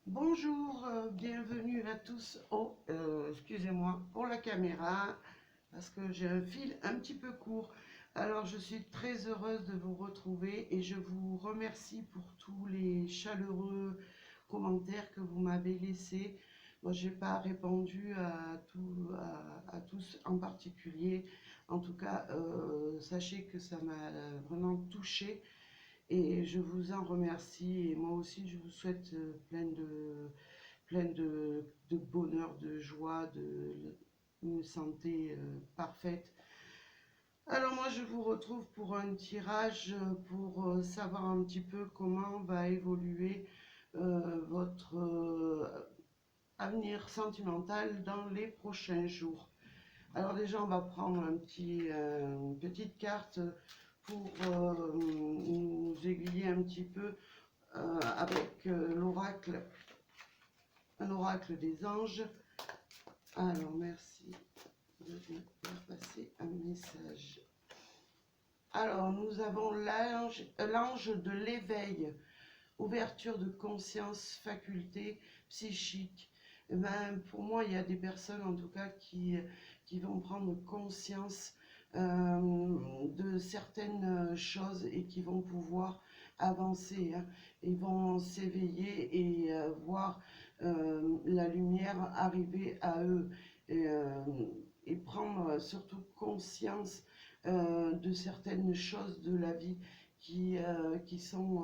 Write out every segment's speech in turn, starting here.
Bonjour, bienvenue à tous. Oh, excusez-moi pour la caméra, parce que j'ai un fil un petit peu court. Alors, je suis très heureuse de vous retrouver et je vous remercie pour tous les chaleureux commentaires que vous m'avez laissés. Moi, je n'ai pas répondu à tous en particulier. En tout cas, sachez que ça m'a vraiment touchée. Et je vous en remercie. Et moi aussi, je vous souhaite plein de bonheur, de joie, une santé parfaite. Alors moi, je vous retrouve pour un tirage pour savoir un petit peu comment va évoluer votre avenir sentimental dans les prochains jours. Alors déjà, on va prendre une petite carte pour nous aiguiller un petit peu avec un oracle des anges. Alors, merci de me faire passer un message. Alors, nous avons l'ange de l'éveil, ouverture de conscience, faculté psychique. Eh ben, pour moi, il y a des personnes en tout cas qui vont prendre conscience de certaines choses et qui vont pouvoir avancer, hein. Ils vont s'éveiller et voir la lumière arriver à eux et, euh, et prendre surtout conscience de certaines choses de la vie qui sont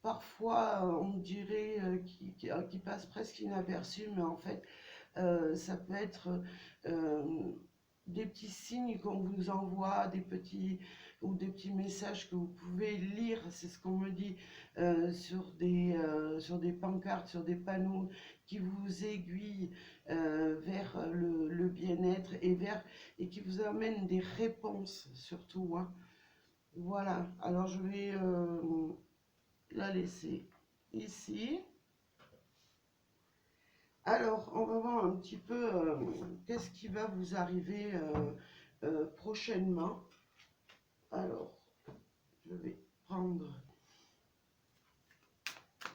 parfois, on dirait, qui passent presque inaperçues, mais en fait, ça peut être euh, des petits signes qu'on vous envoie, des petits messages que vous pouvez lire, c'est ce qu'on me dit, sur des pancartes, sur des panneaux qui vous aiguillent vers le bien-être et qui vous amènent des réponses surtout, hein. Voilà, alors je vais la laisser ici. Alors, on va voir un petit peu qu'est-ce qui va vous arriver prochainement. Alors, je vais prendre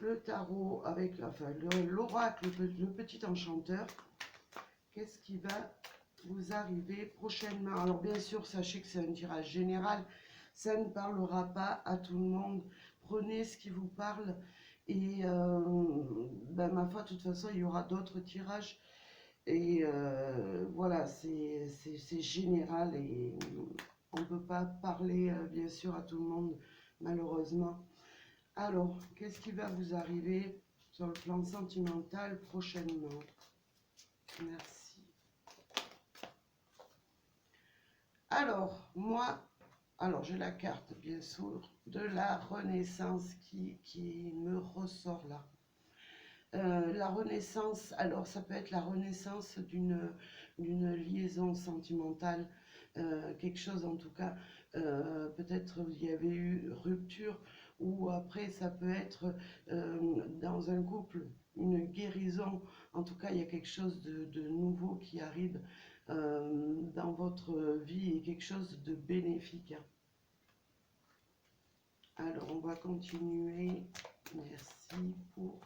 le tarot avec l'oracle, le petit enchanteur. Qu'est-ce qui va vous arriver prochainement? Alors, bien sûr, sachez que c'est un tirage général. Ça ne parlera pas à tout le monde. Prenez ce qui vous parle. Et ben, ma foi, de toute façon, il y aura d'autres tirages. Et voilà, c'est général et on ne peut pas parler, bien sûr, à tout le monde, malheureusement. Alors, qu'est-ce qui va vous arriver sur le plan sentimental prochainement? Merci. Alors, j'ai la carte, bien sûr, de la Renaissance qui me ressort là. La renaissance, alors ça peut être la renaissance d'une liaison sentimentale, quelque chose en tout cas, peut-être il y avait eu rupture, ou après ça peut être dans un couple, une guérison, en tout cas il y a quelque chose de nouveau qui arrive dans votre vie et quelque chose de bénéfique, hein. Alors on va continuer, merci pour...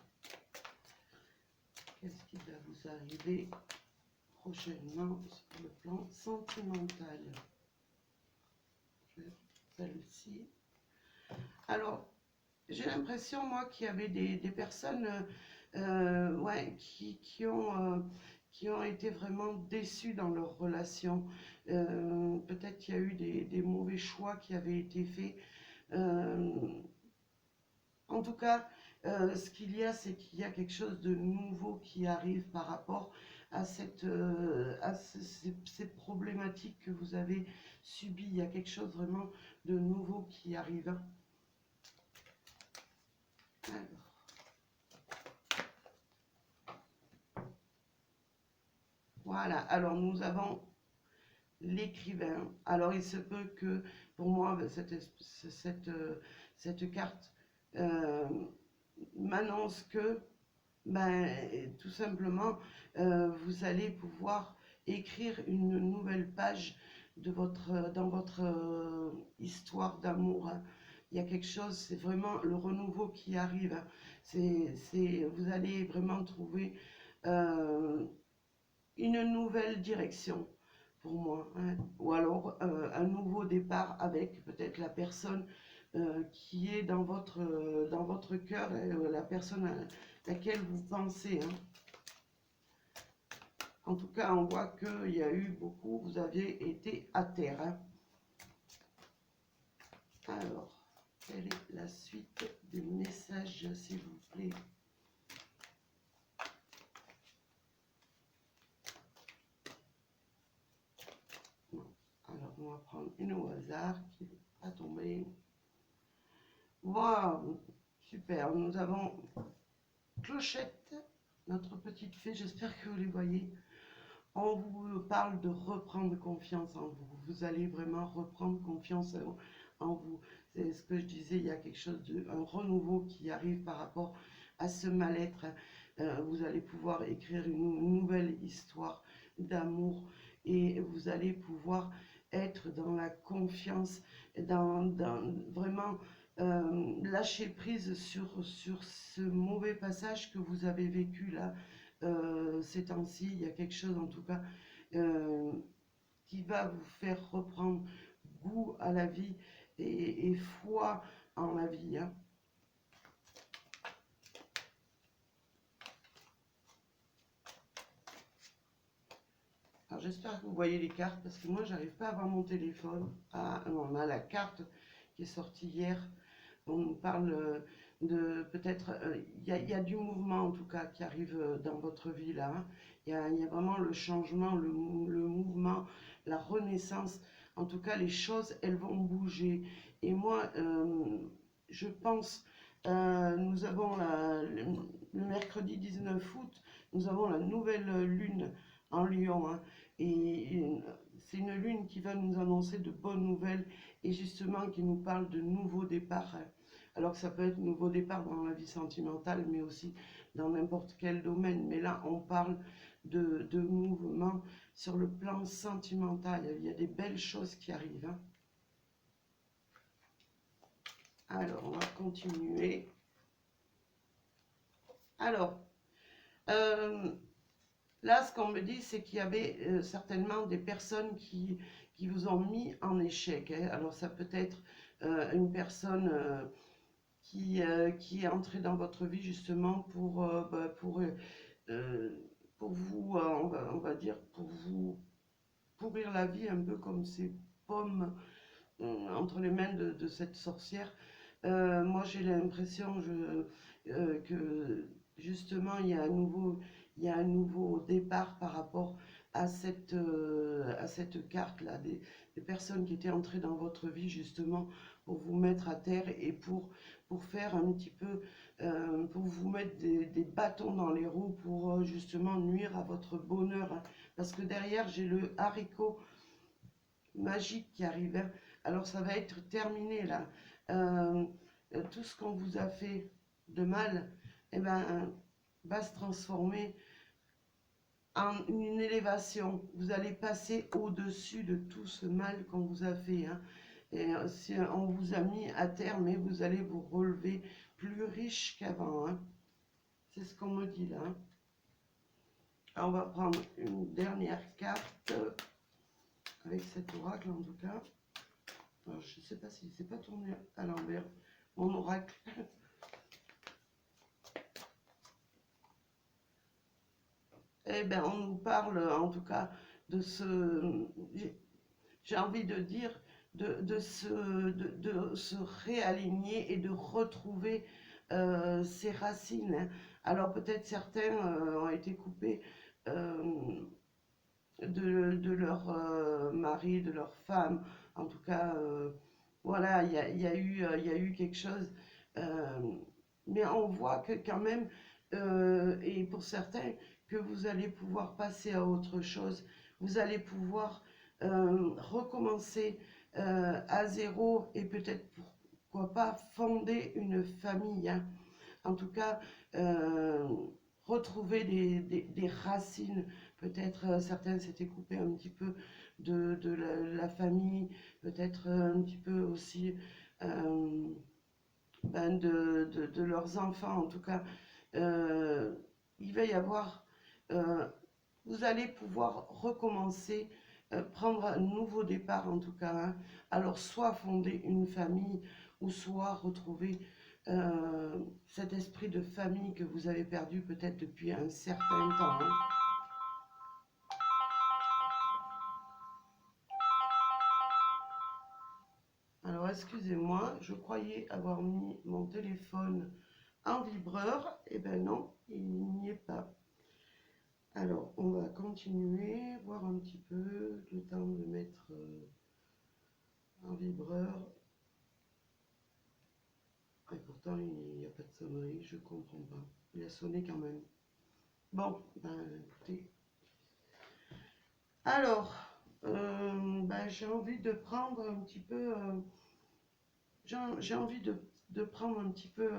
Qu'est-ce qui va vous arriver prochainement sur le plan sentimental? Celle-ci. Alors, j'ai l'impression, moi, qu'il y avait des personnes ouais, qui ont été vraiment déçues dans leur relation. Peut-être qu'il y a eu des mauvais choix qui avaient été faits. Euh, En tout cas, ce qu'il y a, c'est qu'il y a quelque chose de nouveau qui arrive par rapport à ces problématiques que vous avez subies. Il y a quelque chose vraiment de nouveau qui arrive. Alors, voilà, alors nous avons l'écrivain. Alors il se peut que pour moi, cette carte euh, m'annonce que ben, tout simplement, vous allez pouvoir écrire une nouvelle page dans votre histoire d'amour, hein. il y a quelque chose, c'est vraiment le renouveau qui arrive. Hein. Vous allez vraiment trouver une nouvelle direction pour moi, hein. Ou alors un nouveau départ avec peut-être la personne qui est dans votre cœur, la personne à laquelle vous pensez. Hein. En tout cas, on voit qu'il y a eu beaucoup, vous avez été à terre. Hein. Alors, quelle est la suite des messages, s'il vous plaît? Alors, on va prendre une au hasard qui va tomber. Waouh, super. Nous avons Clochette, notre petite fée. J'espère que vous les voyez. On vous parle de reprendre confiance en vous. Vous allez vraiment reprendre confiance en vous. C'est ce que je disais, il y a quelque chose un renouveau qui arrive par rapport à ce mal-être. Vous allez pouvoir écrire une nouvelle histoire d'amour et vous allez pouvoir être dans la confiance, dans vraiment lâcher prise sur ce mauvais passage que vous avez vécu là ces temps-ci. Il y a quelque chose en tout cas euh, qui va vous faire reprendre goût à la vie et foi en la vie. Hein. Alors j'espère que vous voyez les cartes parce que moi j'arrive pas à voir mon téléphone. Ah, on a la carte qui est sortie hier. On nous parle de peut-être, il y a du mouvement en tout cas qui arrive dans votre vie là. Hein. Il y a vraiment le changement, le mouvement, la renaissance. En tout cas, les choses, elles vont bouger. Et moi, je pense, nous avons le mercredi 19 août, nous avons la nouvelle lune en Lion. Hein. Et c'est une lune qui va nous annoncer de bonnes nouvelles et justement qui nous parle de nouveaux départs. Hein. Alors que ça peut être nouveau départ dans la vie sentimentale, mais aussi dans n'importe quel domaine. Mais là, on parle de mouvement sur le plan sentimental. Il y a des belles choses qui arrivent. Hein. Alors, on va continuer. Alors, là, ce qu'on me dit, c'est qu'il y avait certainement des personnes qui vous ont mis en échec. Hein. Alors, ça peut être une personne... qui est entré dans votre vie justement pour vous, on va dire, pour vous pourrir la vie un peu comme ces pommes entre les mains de cette sorcière. Moi j'ai l'impression que justement il y a un nouveau départ par rapport à cette carte-là, des personnes qui étaient entrées dans votre vie justement pour vous mettre à terre et pour faire un petit peu, pour vous mettre des bâtons dans les roues pour justement nuire à votre bonheur. Hein. Parce que derrière j'ai le haricot magique qui arrive. Hein. Alors ça va être terminé là. Tout ce qu'on vous a fait de mal, eh ben, va se transformer en une élévation. Vous allez passer au-dessus de tout ce mal qu'on vous a fait. Hein. Et on vous a mis à terre, mais vous allez vous relever plus riche qu'avant. Hein. C'est ce qu'on me dit là. Hein. Alors, on va prendre une dernière carte avec cet oracle en tout cas. Alors, je ne sais pas s'il ne s'est pas tourné à l'envers, mon oracle. Eh bien, on nous parle en tout cas de ce, j'ai envie de dire, de se réaligner et de retrouver ses racines. Hein. Alors peut-être certains ont été coupés de leur mari, de leur femme. En tout cas, voilà, il y a eu quelque chose. euh, mais on voit que quand même, et pour certains, que vous allez pouvoir passer à autre chose. Vous allez pouvoir recommencer à zéro et peut-être pourquoi pas fonder une famille. Hein. En tout cas, retrouver des racines. Peut-être certains s'étaient coupés un petit peu de la famille, peut-être un petit peu aussi ben, de leurs enfants. En tout cas, il va y avoir, vous allez pouvoir recommencer, prendre un nouveau départ en tout cas, hein. Alors soit fonder une famille ou soit retrouver cet esprit de famille que vous avez perdu peut-être depuis un certain temps, hein. Alors excusez-moi, je croyais avoir mis mon téléphone en vibreur, et ben non, il n'y est pas. Alors on va continuer, voir un petit peu, le temps de mettre en vibreur. Et pourtant il n'y a pas de sonnerie, je comprends pas. Il a sonné quand même. Bon, ben écoutez. Alors, ben, j'ai envie de prendre un petit peu, j'ai envie de prendre un petit peu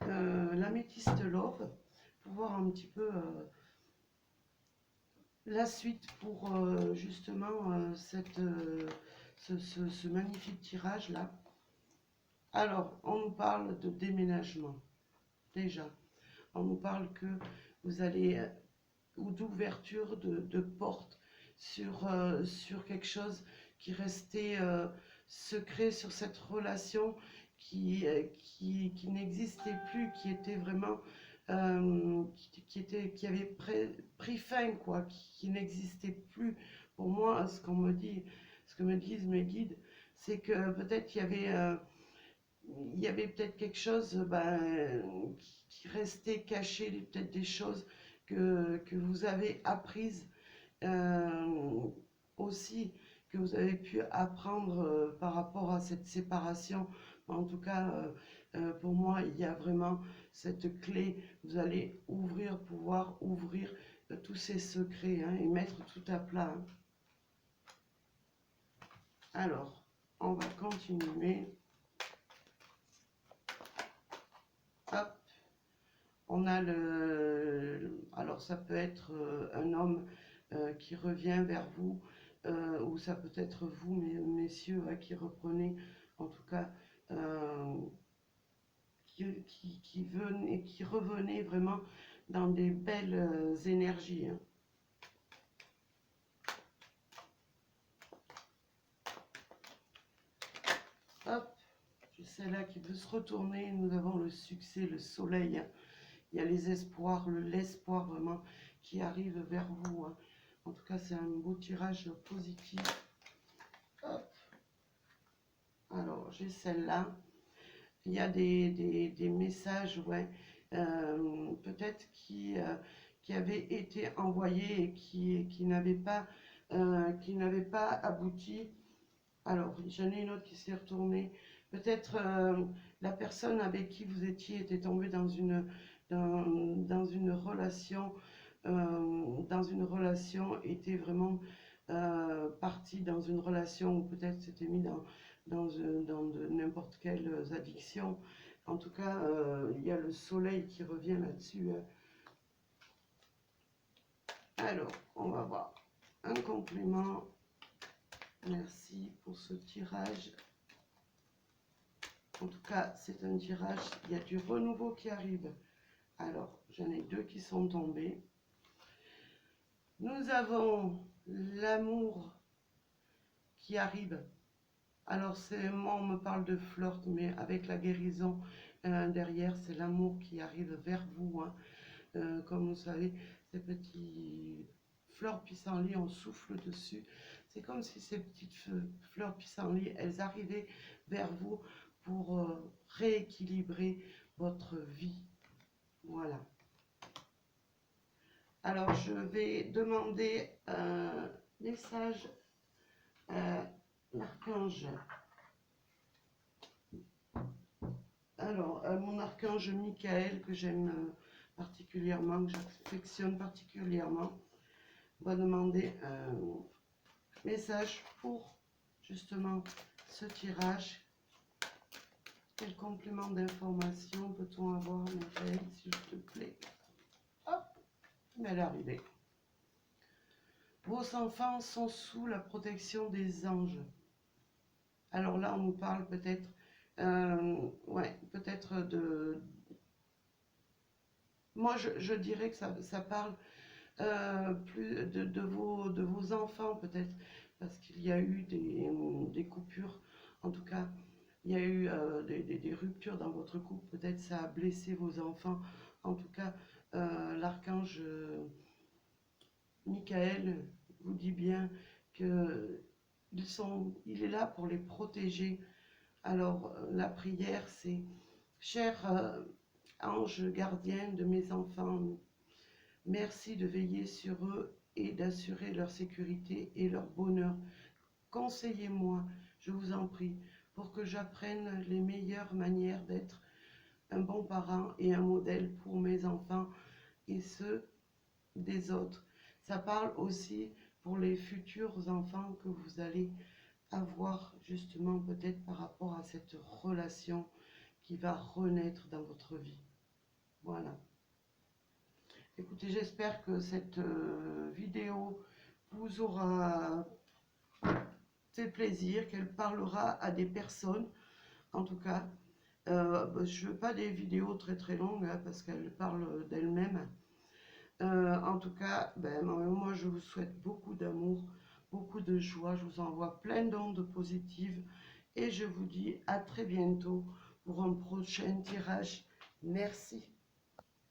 l'améthyste l'or pour voir un petit peu la suite pour justement ce magnifique tirage là. Alors, on nous parle de déménagement. Déjà, on nous parle que vous allez, ou d'ouverture de porte sur quelque chose qui restait secret, sur cette relation qui n'existait plus, qui était vraiment, qui avait pris fin, quoi, qui n'existait plus. Pour moi, ce qu'on me dit, ce que me disent mes guides, c'est que peut-être il y avait peut-être quelque chose, ben, qui restait caché, peut-être des choses que vous avez apprises, aussi, que vous avez pu apprendre par rapport à cette séparation. En tout cas, pour moi, il y a vraiment cette clé. Vous allez ouvrir, pouvoir ouvrir tous ces secrets, hein, et mettre tout à plat, hein. Alors, on va continuer. Hop. On a alors ça peut être un homme qui revient vers vous, ou ça peut être vous, messieurs, qui reprenez, en tout cas, qui revenez vraiment dans des belles énergies, hein. Hop, c'est celle-là qui veut se retourner. Nous avons le succès, le soleil, hein. Il y a les espoirs, l'espoir vraiment qui arrive vers vous, hein. En tout cas, c'est un beau tirage positif. Hop. Alors, j'ai celle-là. Il y a des messages, ouais, peut-être qui avaient été envoyés et qui n'avaient pas abouti. Alors, j'en ai une autre qui s'est retournée. Peut-être la personne avec qui vous étiez était tombée dans une relation, était vraiment partie dans une relation, ou peut-être s'était mis dans de n'importe quelle addiction. En tout cas, il y a le soleil qui revient là-dessus, hein. Alors, on va voir un complément. Merci pour ce tirage. En tout cas, c'est un tirage, il y a du renouveau qui arrive. Alors, j'en ai deux qui sont tombés. Nous avons l'amour qui arrive. Alors, moi, on me parle de flirt, mais avec la guérison derrière, c'est l'amour qui arrive vers vous, hein. Comme vous savez, ces petits fleurs pissenlits, on souffle dessus. C'est comme si ces petites fleurs pissenlits, elles arrivaient vers vous pour rééquilibrer votre vie. Voilà. Alors, je vais demander un message à l'archange. Alors, mon archange Michael, que j'aime particulièrement, que j'affectionne particulièrement, va demander un message pour justement ce tirage. Quel complément d'information peut-on avoir, Michael, s'il te plaît? Hop, elle est arrivée. Vos enfants sont sous la protection des anges. Alors là, on nous parle peut-être Ouais, peut-être de... Moi, je dirais que ça parle plus de vos enfants, peut-être, parce qu'il y a eu des coupures, en tout cas, il y a eu des ruptures dans votre couple, peut-être ça a blessé vos enfants. En tout cas, l'archange Michael vous dit bien que il est là pour les protéger. Alors, la prière, c'est: cher ange gardien de mes enfants, merci de veiller sur eux et d'assurer leur sécurité et leur bonheur. Conseillez-moi, je vous en prie, pour que j'apprenne les meilleures manières d'être un bon parent et un modèle pour mes enfants et ceux des autres. Ça parle aussi pour les futurs enfants que vous allez avoir, justement, peut-être par rapport à cette relation qui va renaître dans votre vie. Voilà. Écoutez, j'espère que cette vidéo vous aura fait plaisir, qu'elle parlera à des personnes. En tout cas, je ne veux pas des vidéos très très longues, hein, parce qu'elles parlent d'elles-mêmes. En tout cas, ben, moi je vous souhaite beaucoup d'amour, beaucoup de joie. Je vous envoie plein d'ondes positives et je vous dis à très bientôt pour un prochain tirage. Merci.